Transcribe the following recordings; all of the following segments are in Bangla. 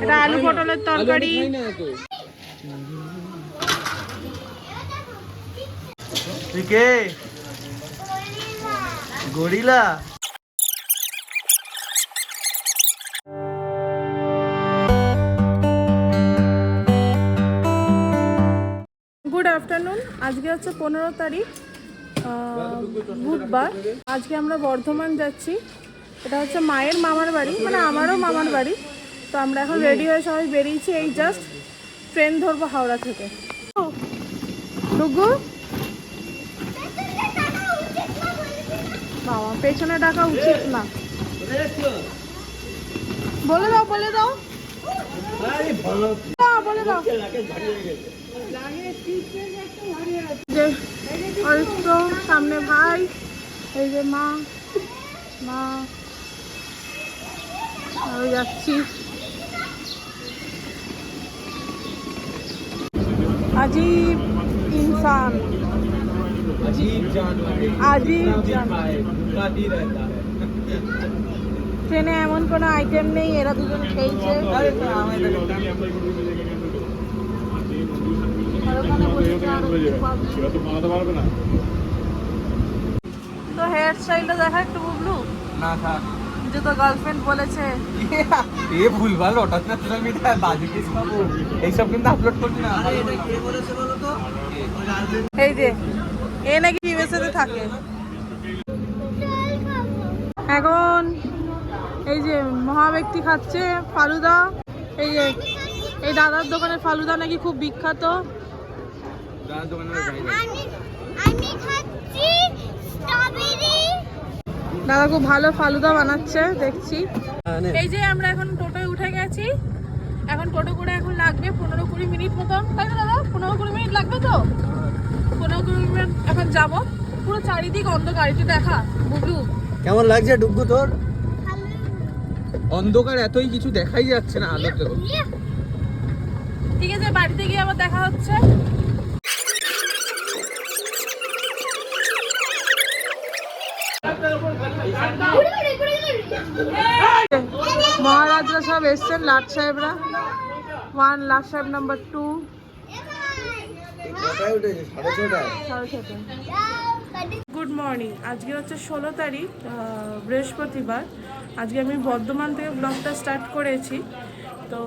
এটা আলু পটলের তরকারি। কে গরিলা? Good afternoon. আজকে হচ্ছে 15 তারিখ, বুধবার। আজকে আমরা বর্ধমান যাচ্ছি। এটা হচ্ছে মায়ের মামার বাড়ি, মানে আমারও মামার বাড়ি। তো আমরা এখন রেডি হয়ে সবাই বেরিয়েছি। এই জাস্ট ট্রেন ধরবো হাওড়া থেকে। ডুগু বাবা, পেছনে ডাকা উচিত না। বলে দাও বলে দাও বলে দাও। সামনে ভাই, এই যে মা মা আমি যাচ্ছি। अजीब इंसान, अजीब जानवर, अजीब ট্রেনে এমন কোনো আইটেম নেই, এরা দুজন খেয়েছে। তো হেয়ার স্টাইলটা দেখা একটু বুবলু না থাক, যে তো গার্লফ্রেন্ড বলেছে। এ ভুলভাল হঠাৎ না সোশ্যাল মিডিয়ায় বাজে কেস পাবো, এইসব কিন্তু আপলোড করবি না। এই যে এ নাকি ইউএসএ থাকে এখন। এই যে মহাব্যক্তি খাচ্ছে ফালুদা। এই যে এই দাদার দোকানের ফালুদা নাকি খুব বিখ্যাত। দাদা খুব ভালো ফালুদা বানাচ্ছে দেখছি। এই যে আমরা এখন টোটোয় উঠে গেছি। এখন টোটো করে এখন লাগবে 15-20 মিনিট মতন, তাই না দাদা? 15-20 মিনিট লাগবে তো। 15-20 মিনিট এখন যাবো। পুরো চারিদিক অন্ধকার, একটু দেখা বুবলু। কেমন লাগছে ডুগু তোর? অন্ধকার, এতই কিছু দেখাই যাচ্ছে না আলোতে। ঠিক আছে, বাড়িতে গিয়ে আবার দেখা হচ্ছে। মহারাজরা সব এসছেন, লাট সাহেবরা 1, লাট সাহেব নাম্বার 2। Good morning. আজকে হচ্ছে 16 তারিখ, বৃহস্পতিবার। আজকে আমি বর্ধমান থেকে ব্লগটা স্টার্ট করেছি। তো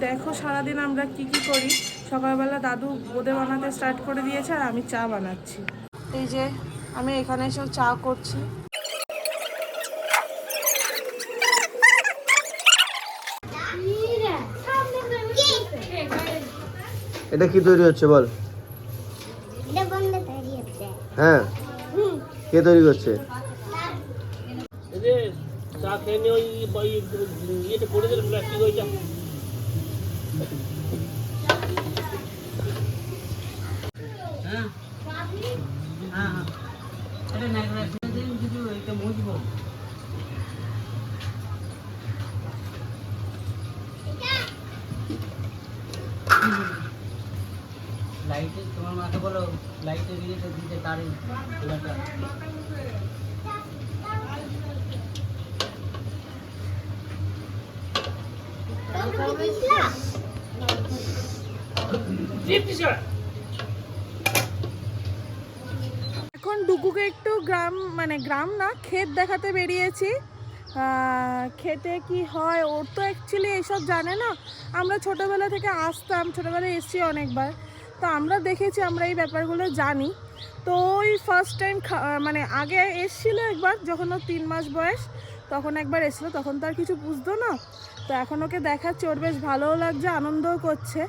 দেখো সারাদিন আমরা কি কি করি। সকালবেলা দাদু বোঁদে বানাতে স্টার্ট করে দিয়েছে, আর আমি চা বানাচ্ছি। এই যে আমি এখানে এসে চা করছি। এটা কি তৈরি হচ্ছে বল? হ্যাঁ, কে তৈরি করছে? লাইটে তোমার মাকে বলো লাইটে দিয়েছে দিতে তারে এলাকা এখন ডুগুকে একটু গ্রাম, মানে গ্রাম না, ক্ষেত দেখাতে বেরিয়েছি। খেতে কি হয় ওর তো অ্যাকচুয়ালি এইসব জানে না। আমরা ছোটোবেলা থেকে আসতাম, ছোটোবেলায় এসছি অনেকবার, তো আমরা দেখেছি, আমরা এই ব্যাপারগুলো জানি। তো ওই ফার্স্ট টাইম মানে আগে এসেছিলো একবার, যখন ওর 3 মাস বয়স, তখন একবার এসেছিলো, তখন তো আর কিছু বুঝতো না। তো এখন ওকে দেখাচ্ছে, ওর বেশ ভালোও লাগছে, আনন্দও করছে।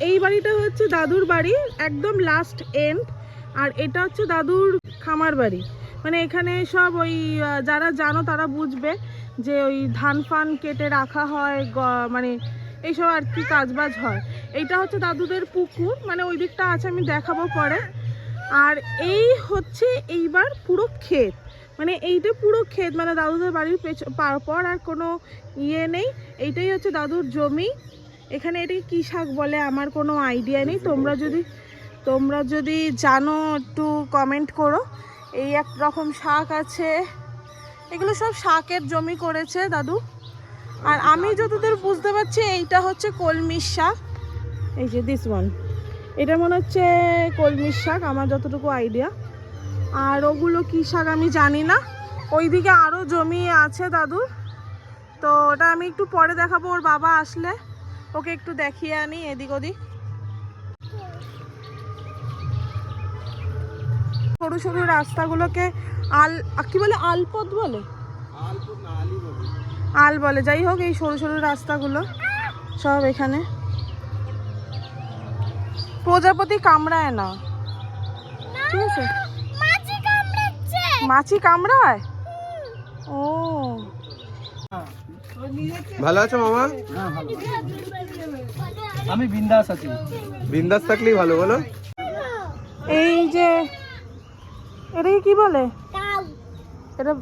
এই বাড়িটা হচ্ছে দাদুর বাড়ি, একদম লাস্ট এন্ড। আর এটা হচ্ছে দাদুর খামার বাড়ি। মানে এখানে সব ওই যারা জানো তারা বুঝবে যে ওই ধান ফান কেটে রাখা হয়, মানে এইসব আর কি কাজবাজ হয়। এইটা হচ্ছে দাদুদের পুকুর, মানে ওই দিকটা আছে, আমি দেখাবো পরে। আর এই হচ্ছে এইবার পুরো ক্ষেত, মানে এইটা পুরো ক্ষেত, মানে দাদুদের বাড়ির পর আর কোনো ইয়ে নেই। এইটাই হচ্ছে দাদুর জমি। এখানে এটাকে কী শাক বলে আমার কোনো আইডিয়া নেই। তোমরা যদি জানো একটু কমেন্ট করো। এই এক রকম শাক আছে, এগুলো সব শাকের জমি করেছে দাদু। আর আমি যতদূর বুঝতে পারছি এইটা হচ্ছে কলমির শাক। এই যে দিস ওয়ান, এটা মনে হচ্ছে কলমির শাক আমার যতটুকু আইডিয়া। আর ওগুলো কি শাক আমি জানি না। ওইদিকে আরও জমি আছে দাদুর, তো ওটা আমি একটু পরে দেখাবো, ওর বাবা আসলে ওকে একটু দেখিয়ে আনি এদিক ওদিক। সরু সরু রাস্তাগুলোকে কি বলে, আলপথ বলে, আল বলে, যাই হোক এই সরু সরু রাস্তাগুলো সব এখানে। প্রজাপতি কামড়ায় না, ঠিক আছে, মাছি কামড়ায়। ও ভালো আছো মামা? আমি বিন্দাস আছি। বিন্দাস থাকলেই ভালো, বলো। এই যে এটাকে কি বলে, এটা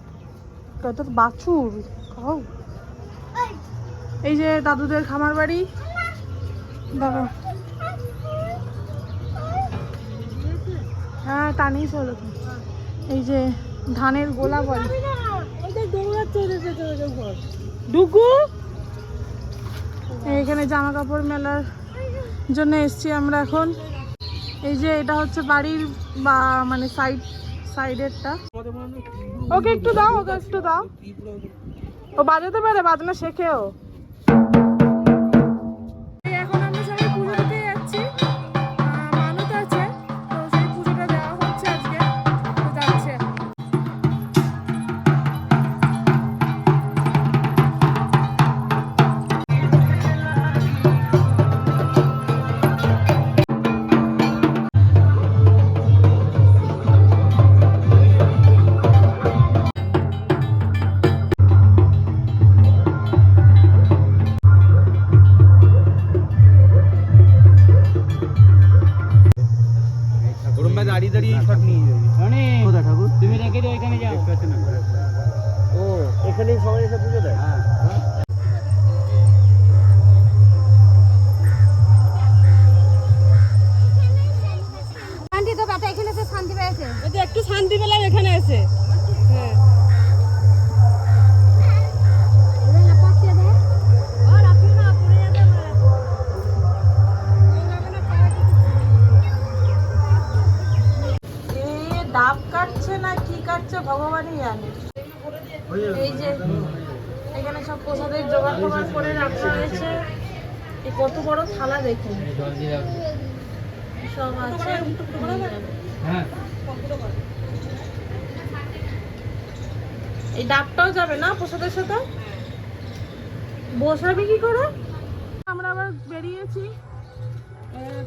কত বাছুর খাও। এই যে দাদুদের খামার বাড়ি, দেখো, হ্যাঁ টানিয়ে চলো। এই যে ধানের গোলা বলে, ডুগু। এখানে জামা কাপড় মেলার জন্য এসছি আমরা এখন। এই যে এটা হচ্ছে বাড়ির বা মানে সাইডেরটা। ওকে একটু দাও, ওকে একটু দাও, ও বাজাতে পারে, বাজনা শেখেও। এখন আমরা সবাই পুজো দিতে যাচ্ছি, মানত আছে, তো সেই পুজোটা দেওয়া হচ্ছে আজকে, তো যাচ্ছে। দাঁড়িয়ে দাঁড়িয়ে শট নিয়ে যাবি। কোথায় ঠাকুর? তুমি রেখে দিও, ওইখানে যাও। ও এখানেই সবাই এসে পুজো দেয়। হ্যাঁ। শান্তি তো বেটা এখানে এসে শান্তি পেয়েছে। এটা একটু শান্তি পেলাম এখানে এসে। হ্যাঁ ডাব কাটছে না কি কাটছে ভগবানই জানে। এই যে এখানে সব প্রসাদের জোগাড় টোগাড় করে রাখা হয়েছে। এই কত বড় থালা দেখুন, সব আছে। হ্যাঁ। এই ডাবটাও যাবে না প্রসাদের সাথে, বসাবি কি করে? আমরা আবার বেরিয়েছি,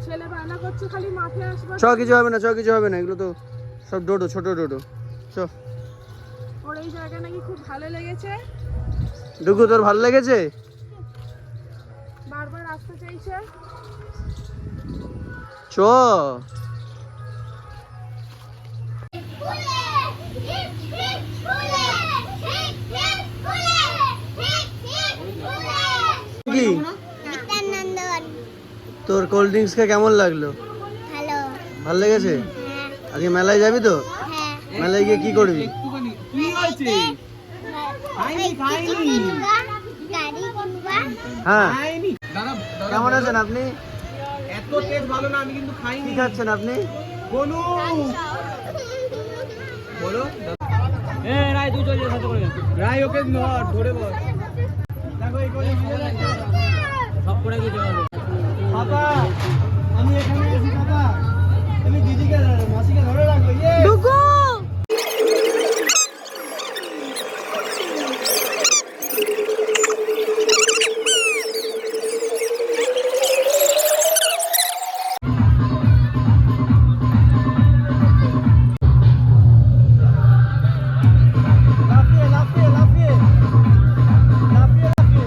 ছেলে বায়না করছে খালি মাঠে আসবে। চ কিছু হবে না, চ কিছু হবে না, এগুলো তো সব ডোডো, ছোট ডোডো। চ। ওর এই জায়গা নাকি খুব ভালো লেগেছে, ডুগু তোর ভালো লেগেছে? বারবার আসতে চাইছে। চ। কি তোর কোল্ড ড্রিঙ্কস কে কেমন লাগলো? ভালো। ভালো লেগেছে? আজকে মেলায় যাবি তো? হ্যাঁ। মেলায় গিয়ে কি করবি? কি হয়েছে? গাড়ি কিনবা। হ্যাঁ, দাদা কেমন আছেন আপনি? এত টেস্ট ভালো না, আমি কিন্তু খাইনি। কি খাচ্ছেন আপনি? বলু বলো। এ রাই তুই চল সাথে করে রাই, ওকে ধরে বল। দেখো এই করে সব করে দিতে হবে। বাবা আমি এখানে এসেছি, বাবা তুমি দিদিকে মাসিকে ধরে রাখো। ডুগু লাফিয়ে লাফিয়ে লাফিয়ে লাফিয়ে লাফিয়ে।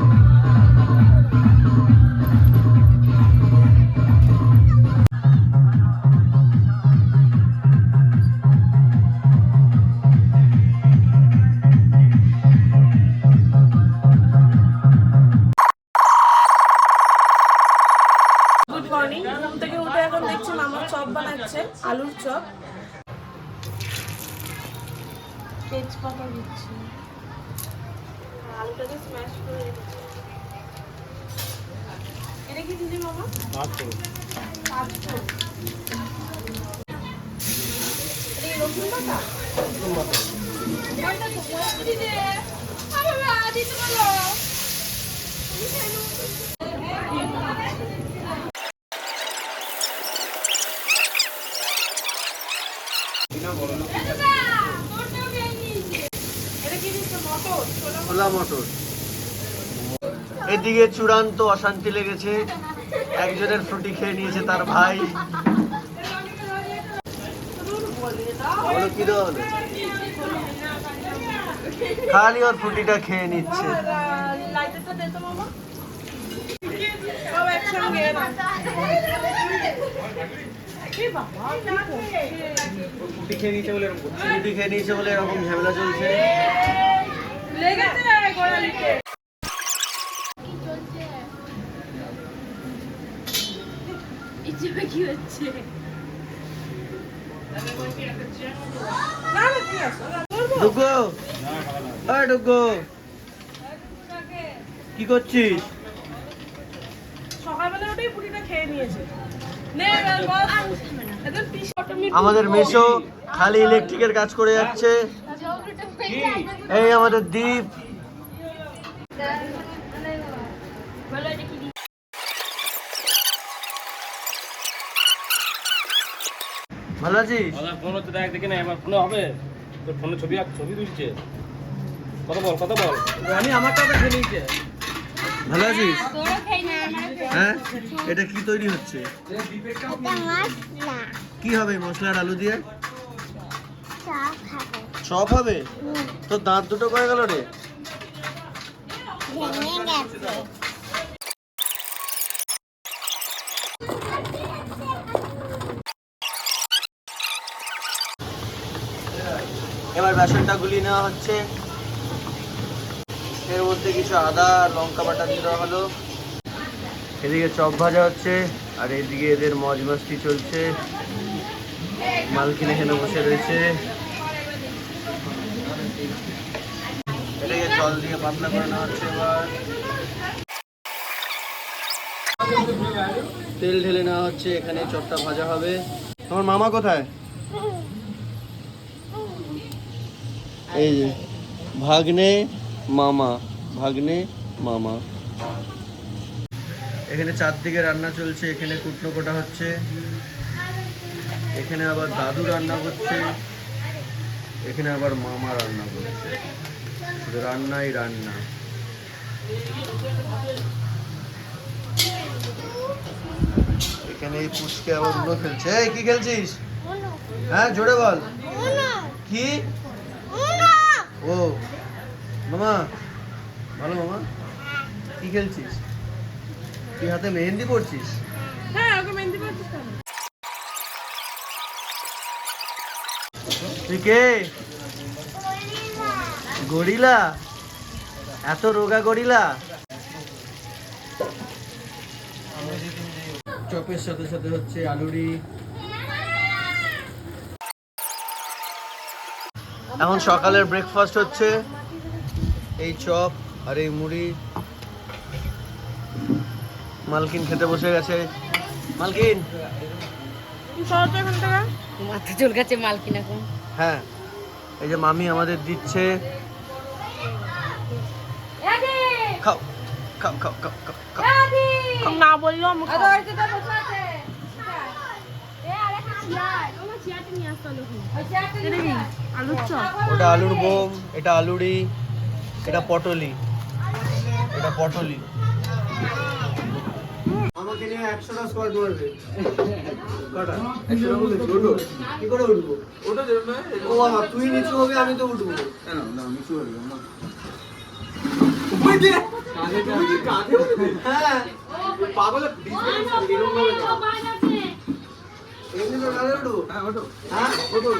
Good morning. ঘুম থেকে উঠে এখন দেখছি মামা চপ বানাচ্ছে, আলুর চপ, তেজপাতা দিচ্ছি, আলুটাকে স্ম্যাশ করে রেখেছি। এটা কি দিদি মামা? আচ্ছা এই রসুন বাটা? ওইটা তো বসে দে। বাবা দিতে বলো। ছোলা মটর। এদিকে চূড়ান্ত অশান্তি লেগেছে, একজনের ফ্রুটি খেয়ে নিয়েছে তার ভাই। বলো কি দেওয়া হলো? খালি ওর ফ্রুটিটা খেয়ে নিচ্ছে। লাইটারটা দে তো মামা। সব একসঙ্গে না। এ বাবা কি করছে? ফুটি খেয়ে নিচে বলে এরকম করছে। ফ্রুটি খেয়ে নিয়েছে বলে এরকম ঝামেলা চলছে। লেগেছে গোড়ালিতে। কি হচ্ছে? না না ঠিক আছে। করবো? ডুগো, ওই ডুগো, কি করছিস? সকালবেলা ওটাই পুরিটা খেয়ে নিয়েছে। নে এবার বল। একদম আমাদের মেশো খালি ইলেকট্রিকের কাজ করে যাচ্ছে। এই আমাদের দীপ। ভালো আছিস? ফোন হচ্ছে দেখ দেখি না এবার ফোনে হবে তোর ফোনে ছবি তুলছে কথা বল আমি আমার টাকা খেয়ে নিয়েছে ভালো আছিস? তোরা খাই না আমার হ্যাঁ, এটা কি তৈরি হচ্ছে? এটা মশলা কি হবে মশলার আলু দিয়ে? চপ খাবো চপ হবে? তোর দাঁত দুটো কয়ে গেল রে। ভেঙে গেছে এবার বেসনটা গুলিয়ে নেওয়া হচ্ছে। এর মধ্যে কিছু আদা আর লঙ্কা বাটা দিয়ে দেওয়া হলো। এদিকে চপ ভাজা হচ্ছে আর এদিকে এদের মজ মাস্তি চলছে। মালকিন এখানে বসে রয়েছে। এটাকে জল দিয়ে পাতলা করে নেওয়া হচ্ছে। এবার তেল ঢেলে নেওয়া হচ্ছে। এখানে চপটা ভাজা হবে। তোমার মামা কোথায়? এই যে ভাগ্নে মামা, ভাগ্নে মামা। এখানে চারদিকে রান্না চলছে। এখানে কুটনো কোটা হচ্ছে, এখানে আবার দাদু রান্না করছে, এখানে আবার মামা রান্না করছে। শুধু রান্নাই রান্না। এখানে এই পুচকে আবার উড়ো খেলছে। এই কি খেলছিস? হ্যাঁ জোরে বল। কি? ও মামা, ভালো মামা। কি খেলছিস? তুই হাতে মেহেন্দি পড়ছিস? হ্যাঁ ওকে মেহেন্দি পড়ছিস কেন? তুই কে? গরিলা? এত রোগা গরিলা? চপের সাথে সাথে হচ্ছে আলুরি। এখন সকালের ব্রেকফাস্ট হচ্ছে এই চপ আর এই মুড়ি। মালকিন খেতে বসে গেছে। মালকিন, তুই সর তো এখান থেকে। মাথা চুলকাচ্ছে মালকিন এখন হ্যাঁ এই যে মামি আমাদের দিচ্ছে। খাও খাও খাও খাও খাও খাও। না বললো আমাকে আলুর চপ। ওটা আলুর বোম, এটা আলুরি, এটা পটলি, এটা পটলি। আমাকে নিয়ে 100টা স্কোয়াড মারবে। কটা? 100টা বলে ছোট। কি করে উঠবো? ওটা যেন না। ও বাবা, তুই নিচু হবে আমি তো উঠবো। না না নিচু হবে না। ওই যে কাঁধে উঠবে। হ্যাঁ পাগলে ডিসপ্লে এরকম ভাবে দাও। এমনি তো কাঁধে উঠবো। হ্যাঁ ওঠো। হ্যাঁ ওঠো।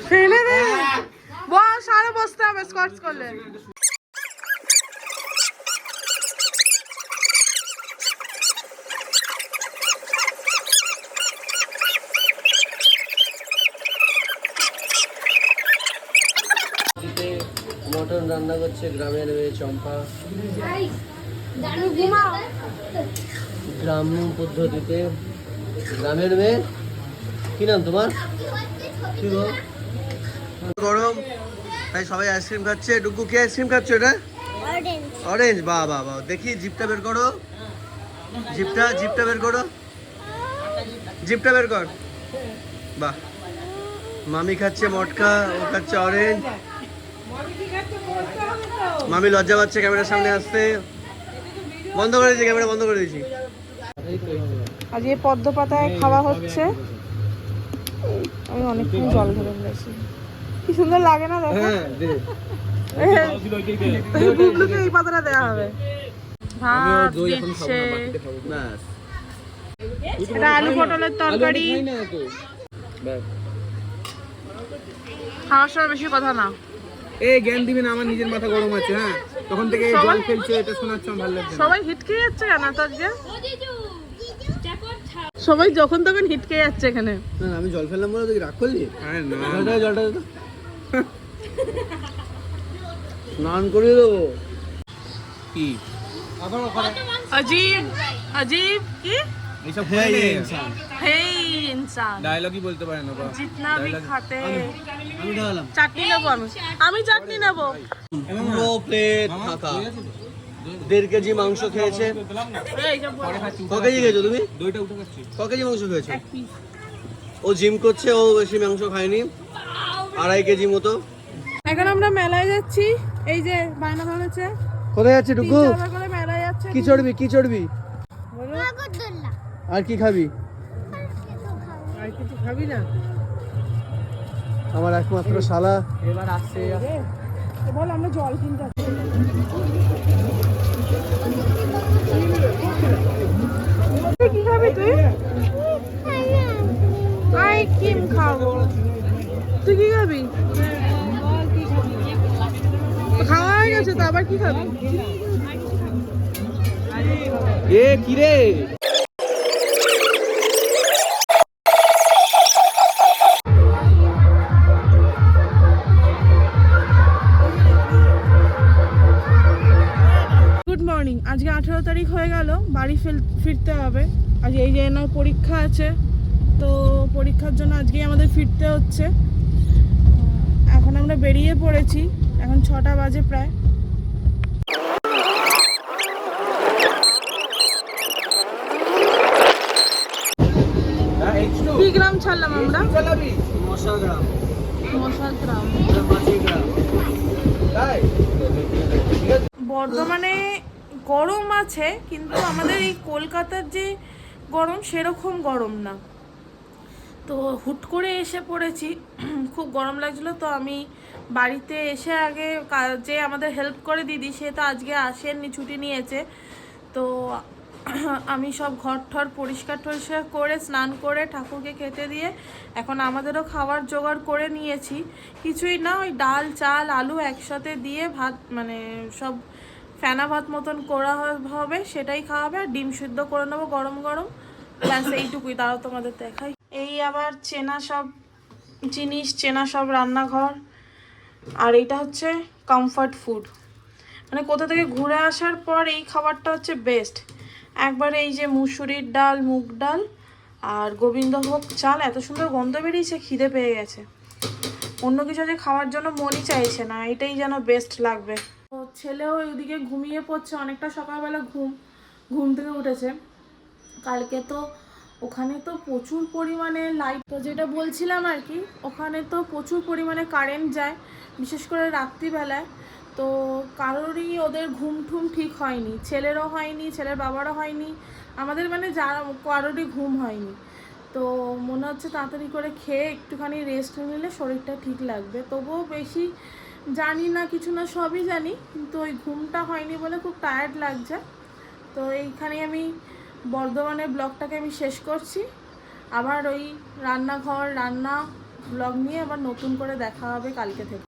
ফেলে দে বল সারা বসতে হবে স্কোয়াটস করলে। মটর এখন রান্না করছে গ্রামের মেয়ে চম্পা, গ্রাম্য পদ্ধতিতে। গ্রামের মেয়ে, কি নাম তোমার? কি গো? গরম তাই সবাই আইসক্রিম খাচ্ছে। ডুগু কি আইসক্রিম খাচ্ছ? এটা অরেঞ্জ। বাহ বাহ বাহ, দেখি জিপটা বের করো, জিপটা বের করো, জিপটা বের কর। বাহ, মামি খাচ্ছে মটকা, ও খাচ্ছে অরেঞ্জ। মামি লজ্জা পাচ্ছে ক্যামেরার সামনে আসতে, বন্ধ করে দিয়েছি, ক্যামেরা বন্ধ করে দিয়েছি। আজ এই পদ্ম পাতায় খাওয়া হচ্ছে। আমি অনেকক্ষণ জল ধরে ফেলেছি, কি সুন্দর লাগে না দেখো। গুগলুকে এই পাতাটা দেওয়া হবে। ভাত দিচ্ছে, এটা আলু পটলের তরকারি। খাওয়ার সময় বেশি কথা না। এই জ্ঞান দিবি না, আমার নিজের মাথা গরম আছে। হ্যাঁ, তখন থেকে জল ফেলছে, এটা শোনাচ্ছে আমার ভালো লাগছে না। সবাই হিটকে যাচ্ছে কেন তো আজকে? সবাই যখন তখন হিটকে যাচ্ছে এখানে। না আমি জল ফেললাম বলে তুই রাগ করলি? আরে না, জলটা দে তো। স্নান করিয়ে দেবো। কি अजीब अजीब की এইসব হ্যাঁ করে है इंसान ডায়লগই বলতে পারে না। जितना भी खाते हैं। আমি ঢালাম চাটনি নেবো আমি চাটনি নেবো। পুরো প্লেট ফাঁকা। 1.5 কেজি মাংস খেয়েছে। ক কেজি খেয়েছো তুমি? দইটা উঠে যাচ্ছে। ক কেজি মাংস খেয়েছো? ও জিম করছে, ও বেশি মাংস খায়নি, 2.5 কেজি মতো। এখন আমরা মেলায় যাচ্ছি। এই যে বায়না ধরেছে, কোথায় যাচ্ছে টুকু? 3 টাকা করে মেলায় যাচ্ছে। কি চড়বি, কি চড়বি? আর কি খাবি? আর কিছু খাবি না? আমার একমাত্র শালা এবার আসছে। বল আমরা জল কিনতে যাচ্ছি। কি খাবি তুই? আইসক্রিম খাবো। তুই কি খাবি? খাওয়া হয়ে গেছে তো, আবার কি খাবি? এ কি রে? Good morning. আজকে 18 তারিখ হয়ে গেল, বাড়ি ফিরতে হবে। আজ এই যে এনার পরীক্ষা আছে, তো পরীক্ষার জন্য আজকেই আমাদের ফিরতে হচ্ছে। এখন আমরা বেরিয়ে পড়েছি, এখন 6টা বাজে প্রায়। কি গ্রাম ছাড়লাম আমরা? মশা গ্রাম, মশাল গ্রাম। মাছি গ্রাম। বর্ধমানে গরম আছে, কিন্তু আমাদের এই কলকাতার যে গরম সেরকম গরম না। তো হুট করে এসে পড়েছি, খুব গরম লাগছিল। তো আমি বাড়িতে এসে আগে যে আমাদের হেল্প করে দিদি, সে তো আজকে আসেননি, ছুটি নিয়েছে। তো আমি সব ঘর ঠর পরিষ্কার টরিষ্কার করে স্নান করে ঠাকুরকে খেতে দিয়ে এখন আমাদেরও খাবার জোগাড় করে নিয়েছি। কিছুই না, ওই ডাল চাল আলু একসাথে দিয়ে ভাত, মানে সব ফেনা ভাত মতন করা হবে, সেটাই খাওয়া হবে। আর ডিম সিদ্ধ করে নেবো গরম গরম, ব্যাস এইটুকুই। তারাও তোমাদের দেখাই। এই আবার চেনা সব জিনিস, চেনা সব রান্নাঘর। আর এইটা হচ্ছে কমফর্ট ফুড, মানে কোথা থেকে ঘুরে আসার পর এই খাবারটা হচ্ছে বেস্ট। একবার এই যে মুসুরির ডাল, মুগ ডাল আর গোবিন্দভোগ চাল, এত সুন্দর গন্ধ বেরিয়েছে, খিদে পেয়ে গেছে। অন্য কিছু যে খাওয়ার জন্য মনই চাইছে না, এটাই যেন বেস্ট লাগবে। তো ছেলেও ওইদিকে ঘুমিয়ে পড়ছে, অনেকটা সকালবেলা ঘুম থেকে উঠেছে। কালকে তো ওখানে তো প্রচুর পরিমাণে লাইট, তো যেটা বলছিলাম আর কি, ওখানে তো প্রচুর পরিমাণে কারেন্ট যায়, বিশেষ করে রাত্রিবেলায়। তো কারোরই ওদের ঘুম ঠুম ঠিক হয়নি, ছেলেরও হয়নি, ছেলের বাবারও হয়নি, আমাদের মানে যারা কারোরই ঘুম হয়নি। তো মনে হচ্ছে তাড়াতাড়ি করে খেয়ে একটুখানি রেস্ট নিলে শরীরটা ঠিক লাগবে। তবুও বেশি জানি না, কিছু না, সবই জানি, কিন্তু ওই ঘুমটা হয়নি বলে খুব টায়ার্ড লাগছে। তো এইখানে আমি বর্ধমানের ব্লগটাকে আমি শেষ করছি। আবার ওই রান্নাঘর রান্না ব্লগ নিয়ে আবার নতুন করে দেখা হবে কালকে থেকে।